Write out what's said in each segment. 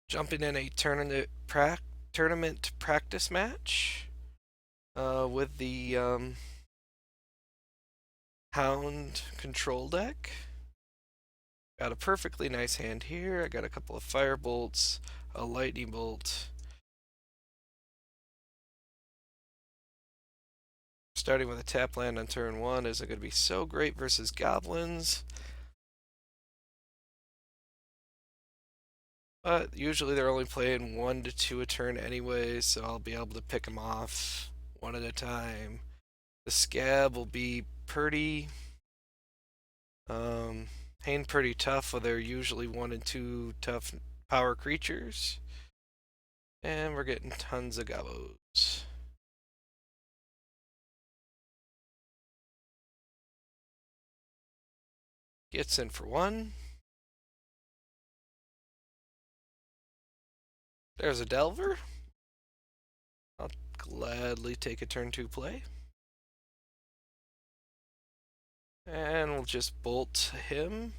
Jumping in a tournament practice match with the Hound control deck. Got a perfectly nice hand here. I got a couple of fire bolts, a lightning bolt. Starting with a tap land on turn 1 isn't going to be so great versus goblins. But usually they're only playing 1 to 2 a turn anyway, so I'll be able to pick them off one at a time. The scab will be pretty hang pretty tough, but they're usually 1 and 2 tough power creatures. And we're getting tons of gobos. Gets in for 1. There's a Delver. I'll gladly take a turn 2 play. And we'll just bolt him.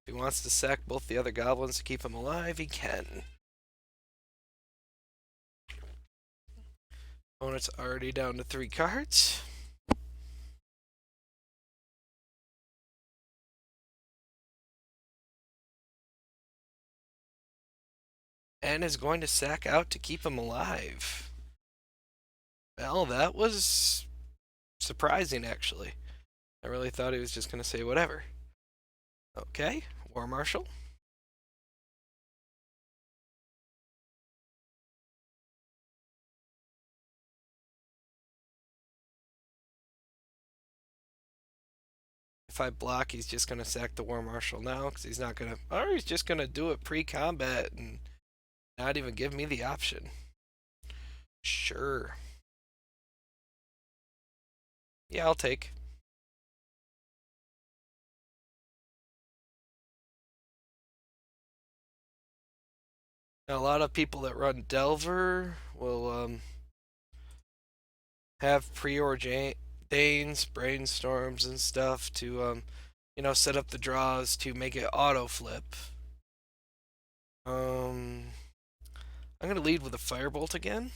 If he wants to sack both the other goblins to keep him alive, he can. Opponent's already down to 3 cards. And is going to sack out to keep him alive. Well, that was surprising, actually. I really thought he was just going to say whatever. Okay, War Marshal. If I block, he's just going to sack the War Marshal now because he's not going to... Or he's just going to do it pre-combat and not even give me the option. Sure. Yeah, I'll take. Now, a lot of people that run Delver will have preordained brainstorms and stuff to set up the draws to make it auto flip. I'm gonna lead with a firebolt again.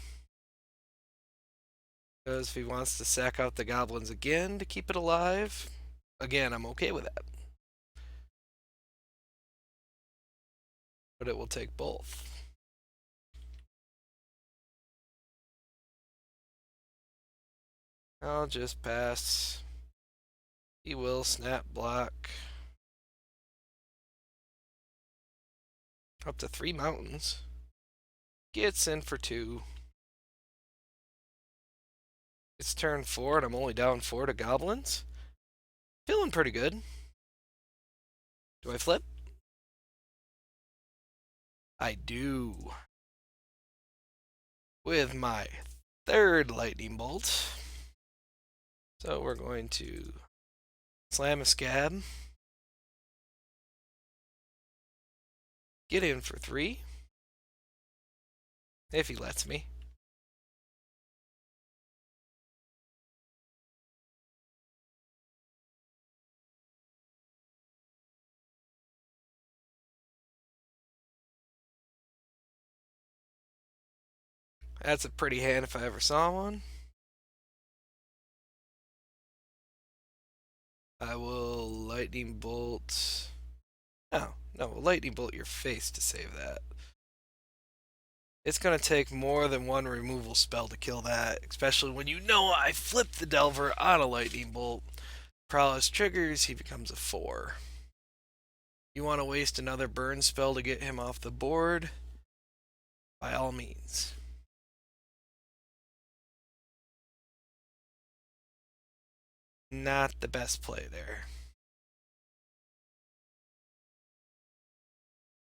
Because if he wants to sack out the goblins again to keep it alive, again, I'm okay with that. But it will take both. I'll just pass. He will snap block. Up to 3 mountains. Gets in for 2. It's turn 4 and I'm only down 4 to goblins. Feeling pretty good. Do I flip? I do. With my 3rd lightning bolt. So we're going to slam a scab. Get in for 3. If he lets me. That's a pretty hand if I ever saw one. I will lightning bolt. No, lightning bolt your face to save that. It's going to take more than 1 removal spell to kill that, especially when you know I flipped the Delver on a lightning bolt. Prowess triggers, he becomes a 4. You want to waste another burn spell to get him off the board? By all means. Not the best play there.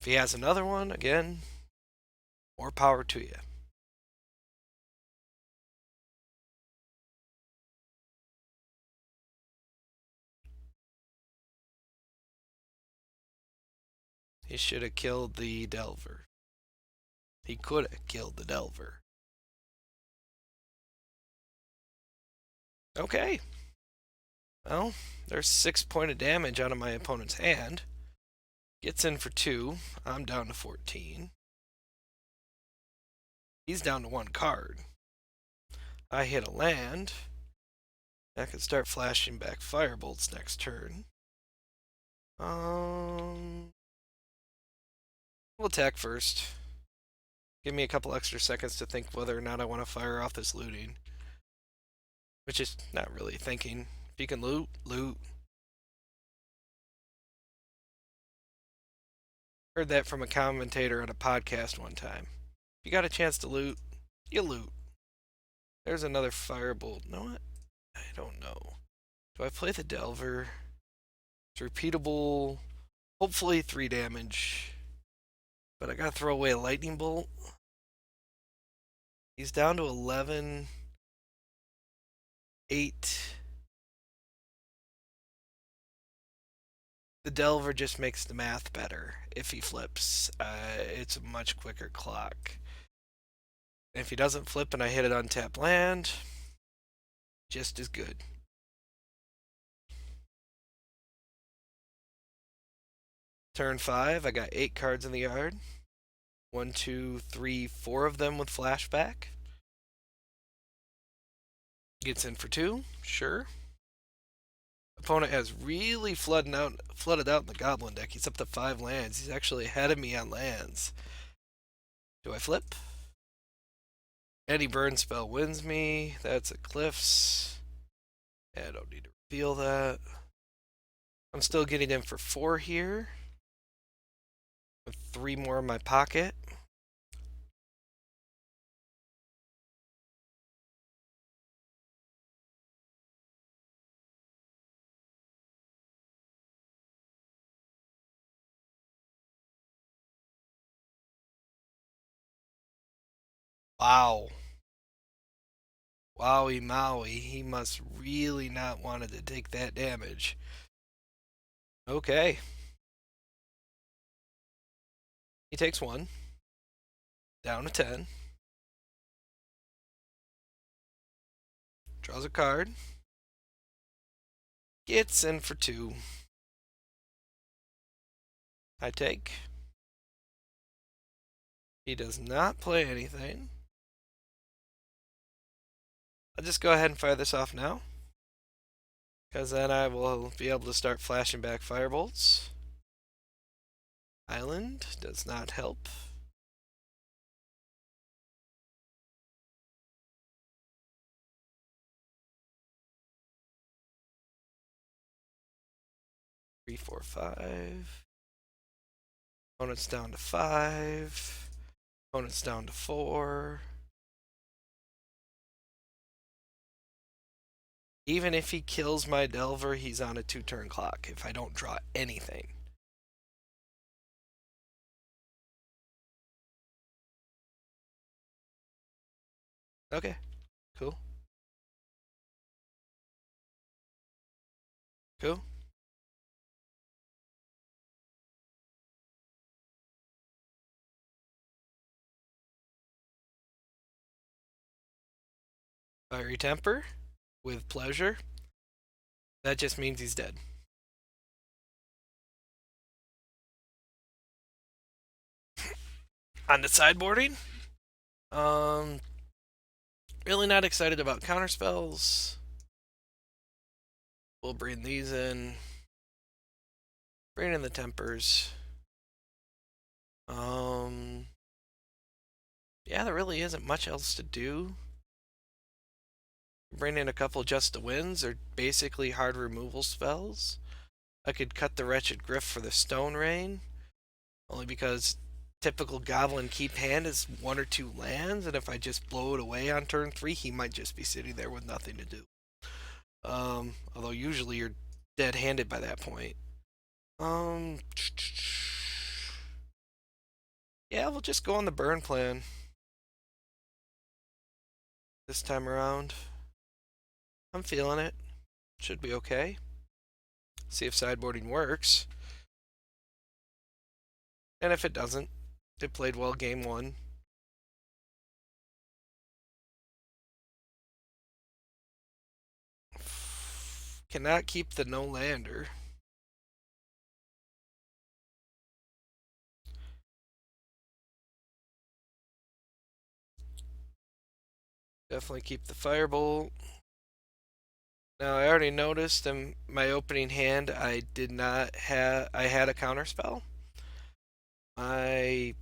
If he has another one, again, more power to you. He should have killed the Delver. He could have killed the Delver. Okay. Well, there's 6 points of damage out of my opponent's hand. Gets in for 2. I'm down to 14. He's down to one card. I hit a land. I can start flashing back firebolts next turn. We'll attack first. Give me a couple extra seconds to think whether or not I want to fire off this looting. Which is not really thinking. If you can loot, loot. Heard that from a commentator on a podcast one time. If you got a chance to loot, you loot. There's another firebolt. You know what? I don't know. Do I play the Delver? It's repeatable. Hopefully 3 damage. But I gotta throw away a lightning bolt. He's down to 11. 8. The Delver just makes the math better if he flips. It's a much quicker clock. If he doesn't flip and I hit it on tap land, just as good. Turn 5, I got 8 cards in the yard. 1, 2, 3, 4 of them with flashback. Gets in for 2, sure. Opponent has really flooded out in the Goblin deck. He's up to 5 lands. He's actually ahead of me on lands. Do I flip? Any burn spell wins me. That's a Cliffs. I don't need to reveal that. I'm still getting in for 4 here. With 3 more in my pocket. Wow. Wowie Maui. He must really not wanted to take that damage. Okay. He takes 1. Down to 10. Draws a card. Gets in for 2. I take. He does not play anything. I'll just go ahead and fire this off now. Because then I will be able to start flashing back firebolts. Island does not help. Three, 4, 5. Opponent's down to 5. Opponent's down to 4. Even if he kills my Delver, he's on a 2-turn clock if I don't draw anything. Okay, cool. Cool. Fiery Temper with pleasure. That just means he's dead. On the sideboarding, really not excited about counterspells. We'll bring these in. Bring in the tempers. Yeah, there really isn't much else to do. Bring in a couple just to wins. They're basically hard removal spells. I could cut the Wretched Griff for the Stone Rain, only because typical Goblin keep hand is 1 or 2 lands, and if I just blow it away on turn 3, he might just be sitting there with nothing to do. Although usually you're dead-handed by that point. Yeah, we'll just go on the burn plan this time around. I'm feeling it. Should be okay. See if sideboarding works. And if it doesn't, they played well game 1. Cannot keep the no-lander. Definitely keep the firebolt. Now I already noticed in my opening hand I did not have I had a counter spell. My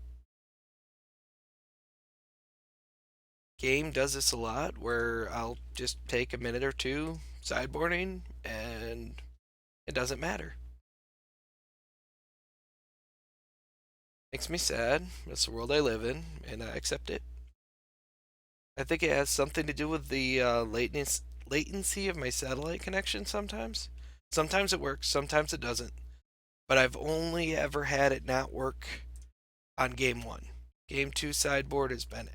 game does this a lot where I'll just take a minute or two sideboarding and it doesn't matter. Makes me sad. That's the world I live in, and I accept it. I think it has something to do with the latency of my satellite connection sometimes. Sometimes it works, sometimes it doesn't. But I've only ever had it not work on game one. Game two sideboard has been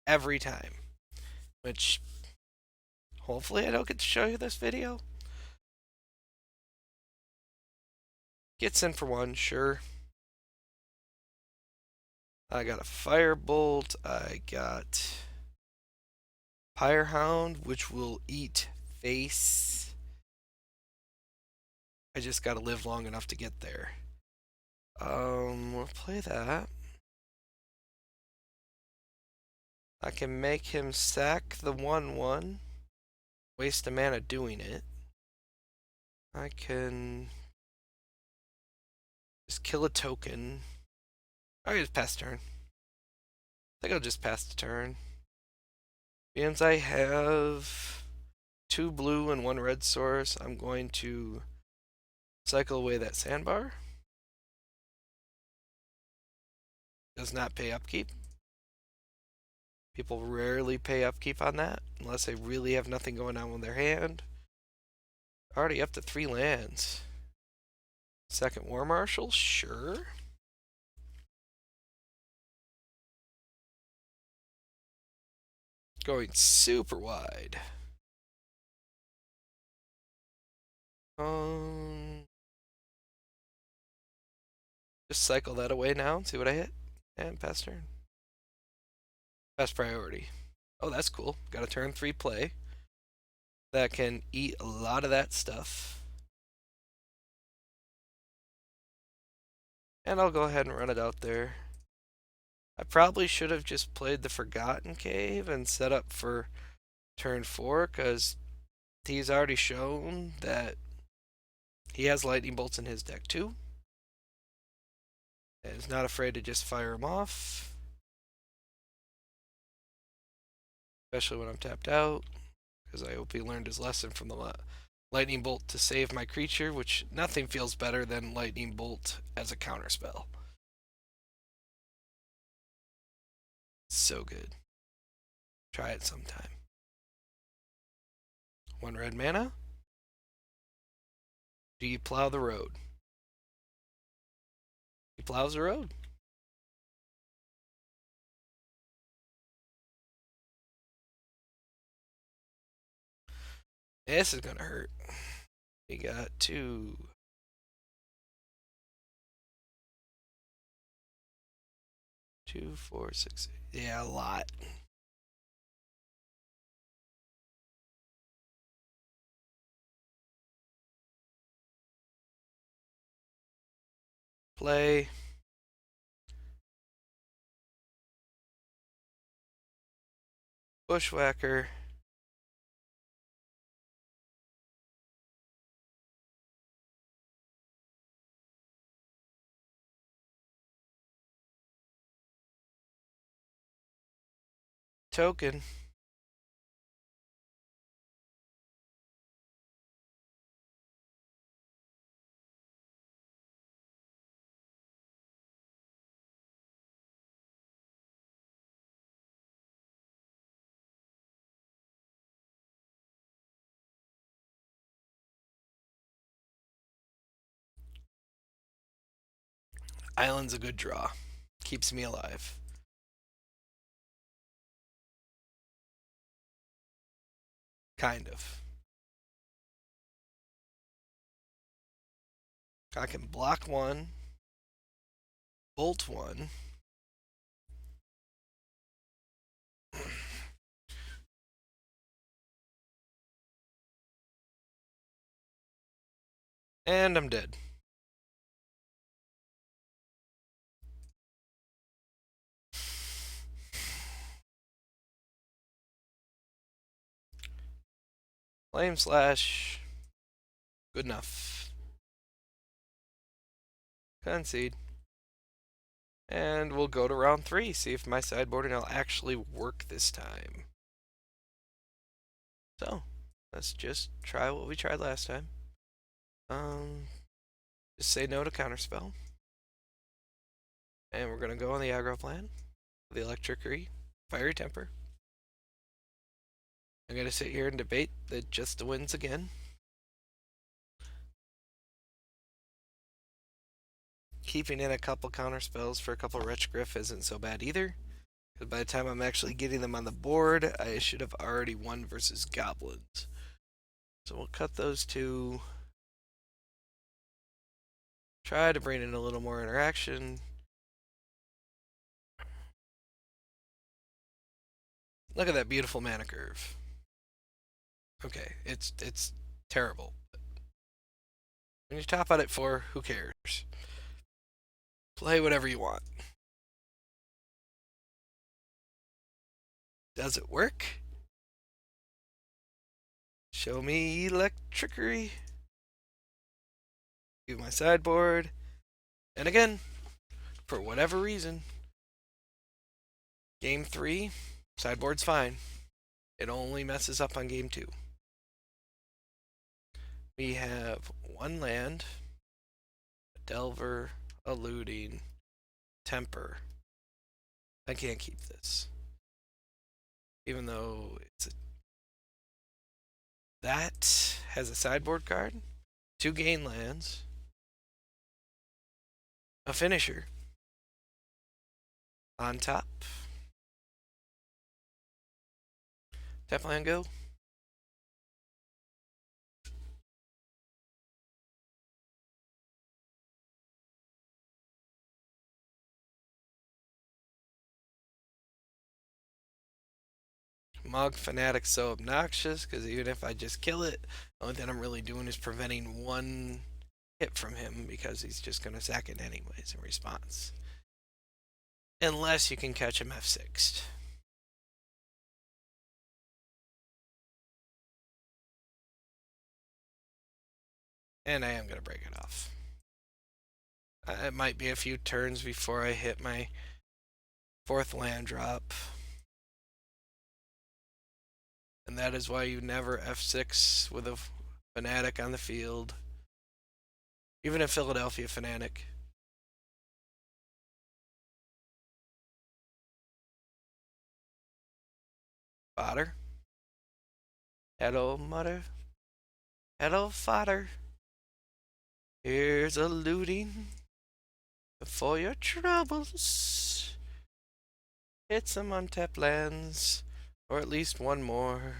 every time, which hopefully I don't get to show you this video. Gets in for one, sure. I got a Firebolt. I got Pyrehound, which will eat face. I just gotta live long enough to get there. We'll play that. I can make him sack the 1/1. Waste a mana doing it. I can just kill a token. I can just pass turn. I think I'll just pass the turn. Since I have 2 blue and 1 red source, I'm going to cycle away that sandbar. Does not pay upkeep. People rarely pay upkeep on that unless they really have nothing going on with their hand. Already up to 3 lands. Second War Marshal, sure. Going super wide. Just cycle that away now and see what I hit. And pass turn. Best priority. Oh, that's cool. Got a turn 3 play that can eat a lot of that stuff. And I'll go ahead and run it out there. I probably should have just played the Forgotten Cave and set up for turn 4 because he's already shown that he has lightning bolts in his deck too. And is not afraid to just fire him off. Especially when I'm tapped out. Because I hope he learned his lesson from the lightning bolt to save my creature, which nothing feels better than lightning bolt as a counterspell. So good. Try it sometime. 1 red mana. Do you plow the road? He plows the road. This is gonna hurt. We got 2. 2, 4, 6. Yeah, a lot. Play. Bushwhacker. Token. Island's a good draw. Keeps me alive. Kind of. I can block 1, bolt 1. And I'm dead. Flame Slash. Good enough. Concede. And we'll go to round 3, see if my sideboarding will actually work this time. So, let's just try what we tried last time. Just say no to Counterspell. And we're going to go on the aggro plan. The Electricity, Fiery Temper. I'm going to sit here and debate the just the wins again. Keeping in a couple counterspells for a couple Wretch Griff isn't so bad either. Because by the time I'm actually getting them on the board, I should have already won versus Goblins. So we'll cut those two. Try to bring in a little more interaction. Look at that beautiful mana curve. Okay, it's terrible. When you top out at 4, who cares? Play whatever you want. Does it work? Show me Electricity. Give my sideboard. And again, for whatever reason, game 3, sideboard's fine. It only messes up on game 2. We have 1 land, a Delver, a Looting, Temper. I can't keep this. Even though that has a sideboard card, 2 gain lands, a finisher on top. Tap land, go. Mog Fanatic's so obnoxious because even if I just kill it, the only thing I'm really doing is preventing 1 hit from him because he's just going to sack it anyways in response. Unless you can catch him F6'd. And I am going to break it off. It might be a few turns before I hit my 4th land drop. And that is why you never F6 with a Fanatic on the field. Even a Philadelphia Fanatic. Fodder. Hello, mother. Hello, fodder. Here's a looting for your troubles. Hit some untapped lands, or at least 1 more.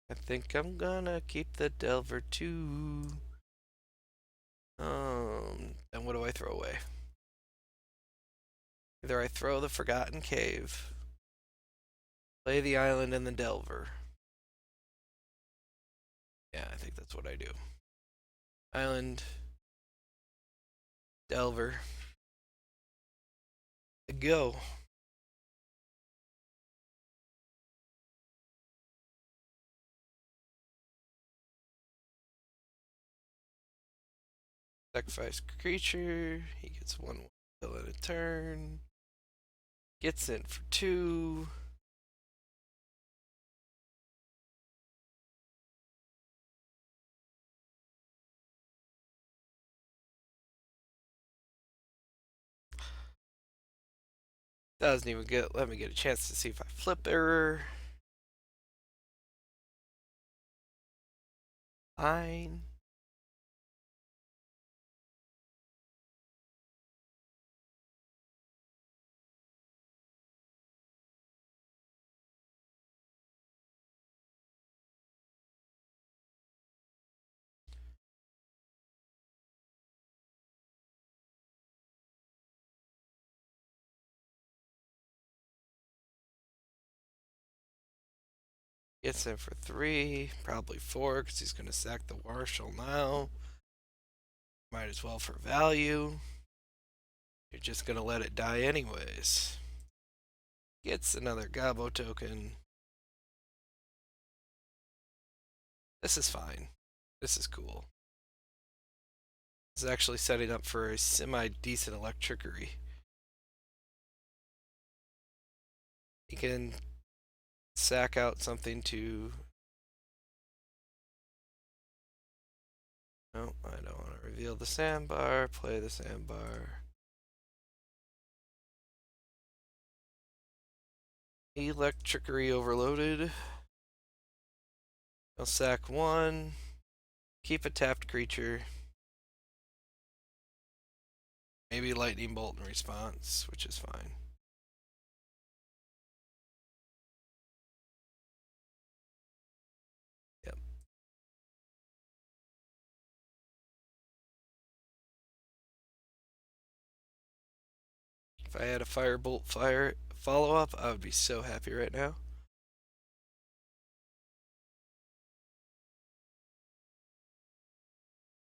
I think I'm gonna keep the Delver too. Then what do I throw away? Either I throw the Forgotten Cave, play the island and the Delver. Yeah, I think that's what I do. Island, Delver, go. Sacrifice creature. He gets 1 kill in a turn. Gets in for 2. Doesn't even let me get a chance to see if I flip error. Fine. Gets in for 3, probably 4, because he's going to sack the Marshal now. Might as well for value. You're just going to let it die anyways. Gets another Gobbo token. This is fine. This is cool. This is actually setting up for a semi-decent electricity. He can sack out something to... No, I don't want to reveal the sandbar. Play the sandbar. Electricity overloaded. I'll sack one. Keep a tapped creature. Maybe lightning bolt in response, which is fine. Yep. If I had a firebolt fire follow-up, I would be so happy right now.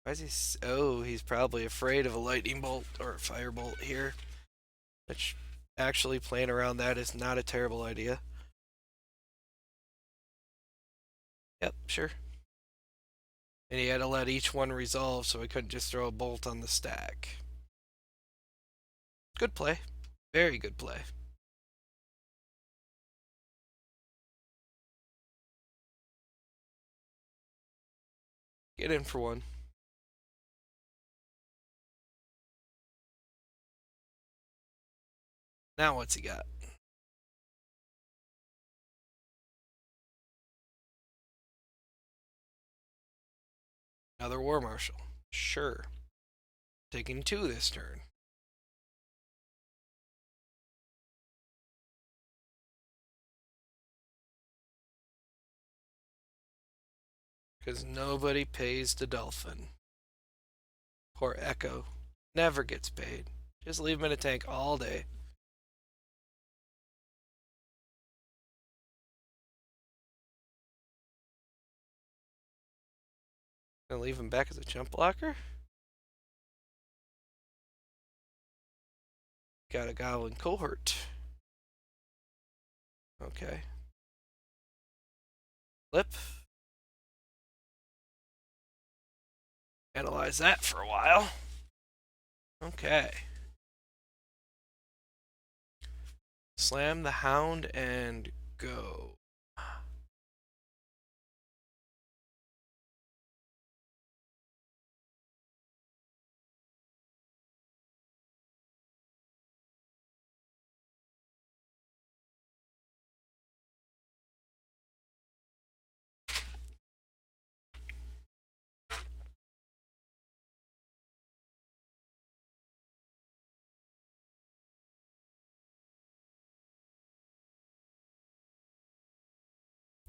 Why is he... Oh, he's probably afraid of a lightning bolt or a firebolt here. Which, actually, playing around that is not a terrible idea. Yep, sure. And he had to let each one resolve, so he couldn't just throw a bolt on the stack. Good play. Very good play. Get in for one. Now what's he got? Another War Marshal. Sure. Taking two this turn. Because nobody pays the Dolphin. Poor Echo. Never gets paid. Just leave him in a tank all day. Gonna leave him back as a jump blocker? Got a Goblin cohort. Okay. Flip. Analyze that for a while. Okay. Slam the Hound and go.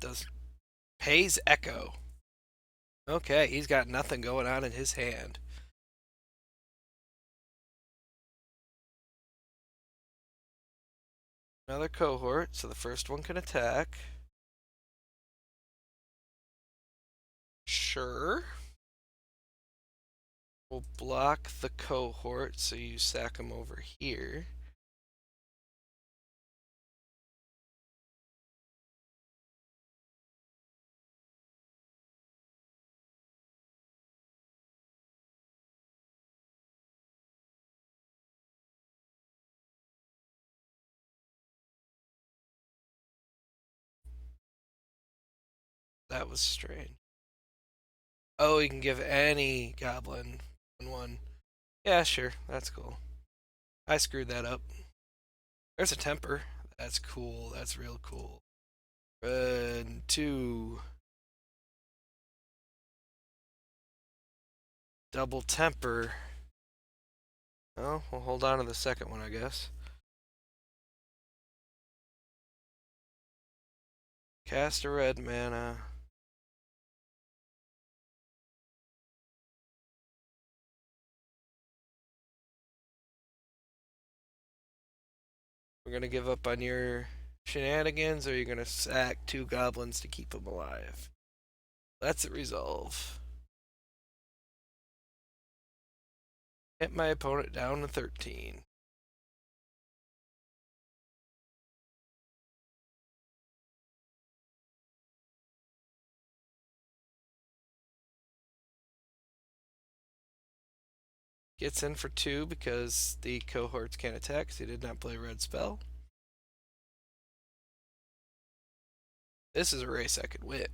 Does pays Echo. Okay, he's got nothing going on in his hand. Another cohort, so the first one can attack. Sure. We'll block the cohort, so you sack him over here. That was strange. Oh, you can give any goblin one. Yeah, sure. That's cool. I screwed that up. There's a temper. That's cool. That's real cool. Red 2. Double temper. Oh, we'll hold on to the second one, I guess. Cast a red mana. We're gonna give up on your shenanigans, or you're gonna sack two goblins to keep them alive. That's a resolve. Hit my opponent down to 13. Gets in for 2 because the cohorts can't attack because he did not play red spell. This is a race I could win.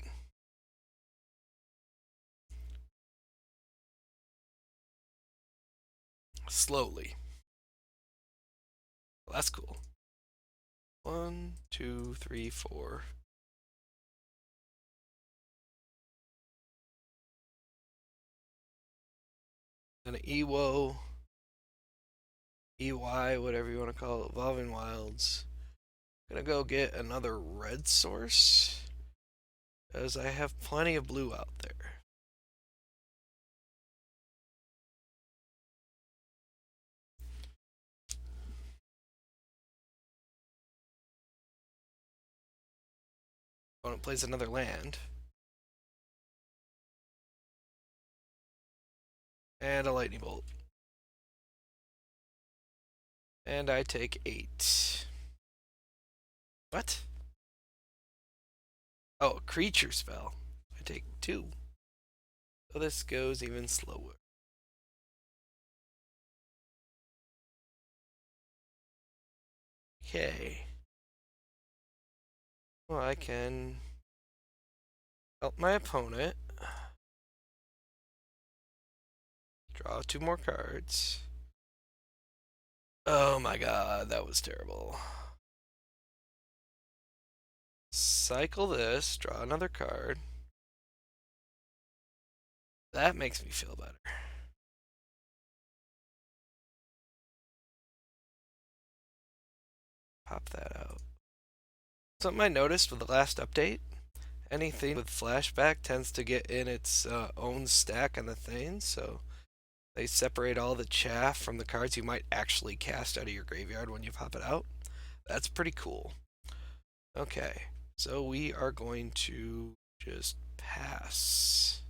Slowly. Well, that's cool. 1, 2, 3, 4. Then an EWO, EY, whatever you want to call it, Evolving Wilds. Gonna go get another red source, as I have plenty of blue out there. Opponent plays another land. And a lightning bolt. And I take 8. What? Oh, a creature spell. I take 2. So this goes even slower. Okay. Well, I can help my opponent. Draw 2 more cards. Oh my god, that was terrible. Cycle this, draw another card. That makes me feel better. Pop that out. Something I noticed with the last update, anything with flashback tends to get in its own stack on the thing, so they separate all the chaff from the cards you might actually cast out of your graveyard when you pop it out. That's pretty cool. Okay, so we are going to just pass.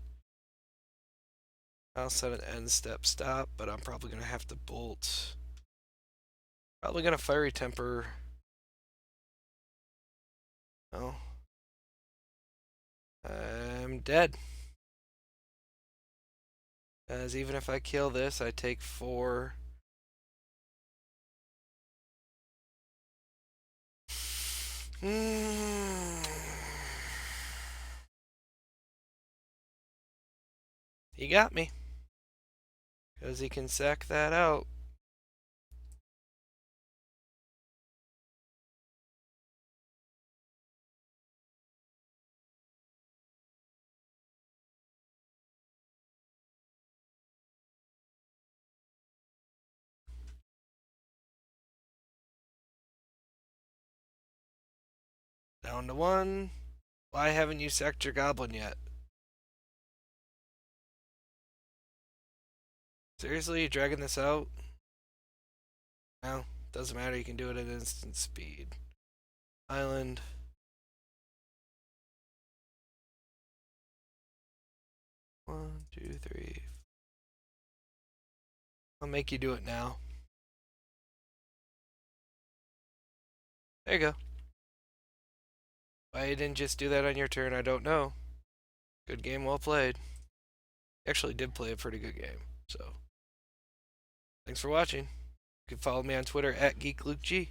I'll set an end step stop, but I'm probably going to have to bolt. Probably going to fiery temper. Oh. I'm dead. As even if I kill this, I take 4. He got me. Because he can sack that out. Down to 1. Why haven't you sacked your goblin yet? Seriously, you dragging this out? No, doesn't matter. You can do it at instant speed. Island. One, two, three. I'll make you do it now. There you go. Why you didn't just do that on your turn, I don't know. Good game, well played. Actually did play a pretty good game, so. Thanks for watching. You can follow me on Twitter at GeekLukeG.